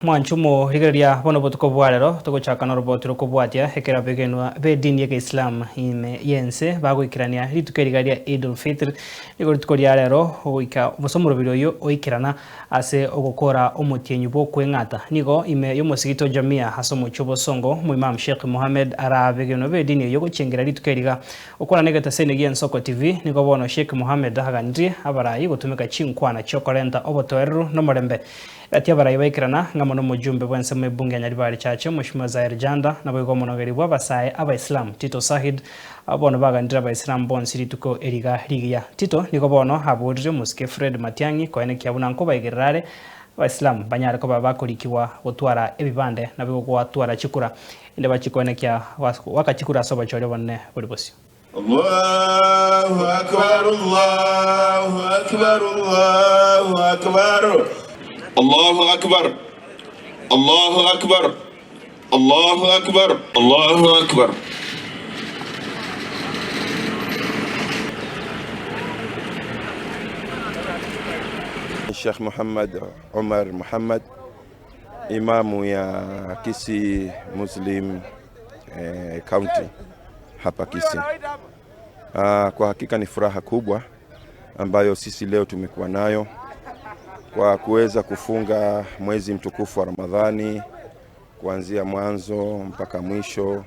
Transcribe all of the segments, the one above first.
Mwanchumo rigeria bono botuko bwarero tuguchakana robotiro kubwatia hekera begenwa be dini ya Islam ime yense bagwikirania ritukerigaria Eid al-Fitr nigo ritukoria rero oika musomuro biroyo oikerana ase ogokora omutienyu bo kwengata nigo ime yomosigito jamia hasomo chobo songo mu Imam Sheikh Mohamed arabegenwa be dini yo guchengera ritukeriga okora negata sene gien Soko TV nigo bono Sheikh Mohamed haganri abarayi gutumika chinkwana chokorenta obotoeru no morembe atia barayi baikirana ngamono mujumbe bwense mu bunge ya Nyaribari chache Mheshimiwa Zaire Janda nabo igomonogeri bwa basaye aba-Islam Tito Sahid abono bagandira aba-Islam bonsi rituko eriga rigia Tito niko bono haburire musike Fred Matiangi ko ene kyabuna nko baigirare aba-Islam banyare ko babakurikiwa gutwara ebibande nabo gwatwara chikura inde bachiko ene kya wakachikura soba chore bonne buri bosi Allahu akbar Allahu akbar Allahu akbar الله أكبر الله أكبر الله أكبر الله أكبر الشيخ محمد عمر محمد إمام يا Kisii Muslim County hapa Kisii. Kwa hakika ni furaha kubwa ambayo sisi leo tumekuwa nayo kwa kuweza kufunga mwezi mtukufu wa Ramadhani kuanzia mwanzo mpaka mwisho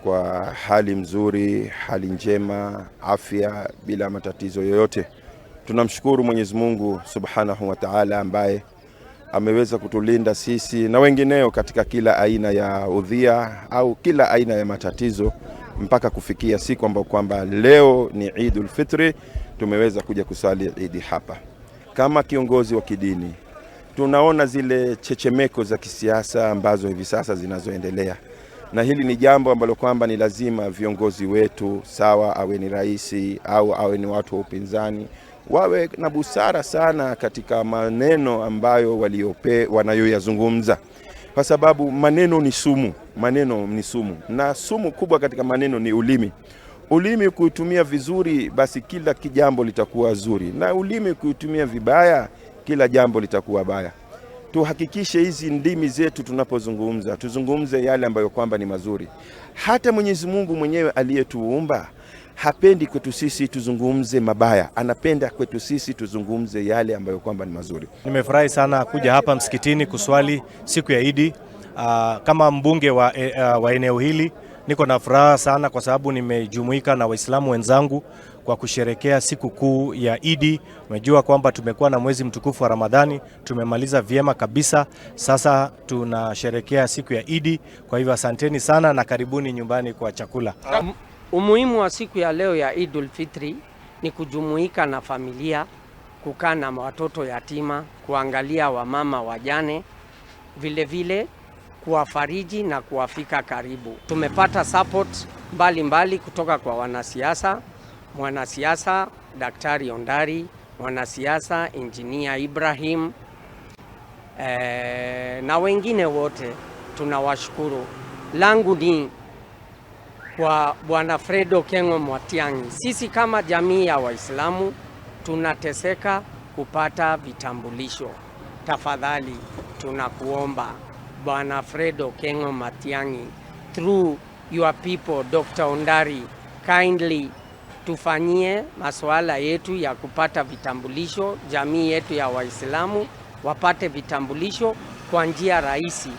kwa hali mzuri, hali njema, afya bila matatizo yoyote. Tunamshukuru Mwenyezi Mungu Subhanahu wa Ta'ala ambaye ameweza kutulinda sisi na wengineo katika kila aina ya udhia au kila aina ya matatizo mpaka kufikia siku ambayo kwamba leo ni Eid al-Fitr tumeweza kuja kusali Eid hapa. Kama kiongozi wa kidini tunaona zile chechemeko za kisiasa ambazo hivi sasa zinazoendelea, na hili ni jambo ambalo kwamba ni lazima viongozi wetu, sawa awe ni raisi au awe ni watu wa upinzani, wawe na busara sana katika maneno ambayo wanayoyazungumza, kwa sababu maneno ni sumu. Maneno ni sumu, na sumu kubwa katika maneno ni ulimi. Ulimi kuitumia vizuri basi kila kijambo litakuwa zuri, na ulimi kuitumia vibaya kila jambo litakuwa baya. Tuhakikishe hizi ndimi zetu tunapozungumza tuzungumze yale ambayo kwamba ni mazuri. Hata Mwenyezi Mungu mwenyewe aliyetuumba hapendi kwetu sisi tuzungumze mabaya, anapenda kwetu sisi tuzungumze yale ambayo kwamba ni mazuri. Nimefurahi sana kuja hapa msikitini kuswali siku ya Eid. Kama mbunge wa eneo hili niko na furaha sana kwa sababu nimejumuika na Waislamu wenzangu kwa kusherekea siku kuu ya Eid. Umejua kwamba tumekuwa na mwezi mtukufu wa Ramadhani, tumemaliza vyema kabisa. Sasa tunasherekea siku ya Eid. Kwa hivyo asanteni sana na karibuni nyumbani kwa chakula. Umuhimu wa siku ya leo ya Eid al-Fitr ni kujumuika na familia, kukaa na watoto yatima, kuangalia wamama wajane, vile vile kuwafariji na kuwafika karibu. Tumepata support mbalimbali kutoka kwa wanasiasa, mwanasiasa Daktari Ondari, mwanasiasa Engineer Ibrahim na wengine wote tunawashukuru. Langu ni kwa Bwana Fred Okengo Matiangi. Sisi kama jamii ya Waislamu tunateseka kupata vitambulisho. Tafadhali tunakuomba Bwana Fred Okengo Matiangi, through your people Dr. Ondari, kindly tufanyie masuala yetu ya kupata vitambulisho, jamii yetu ya Waislamu wapate vitambulisho kwa njia rahisi.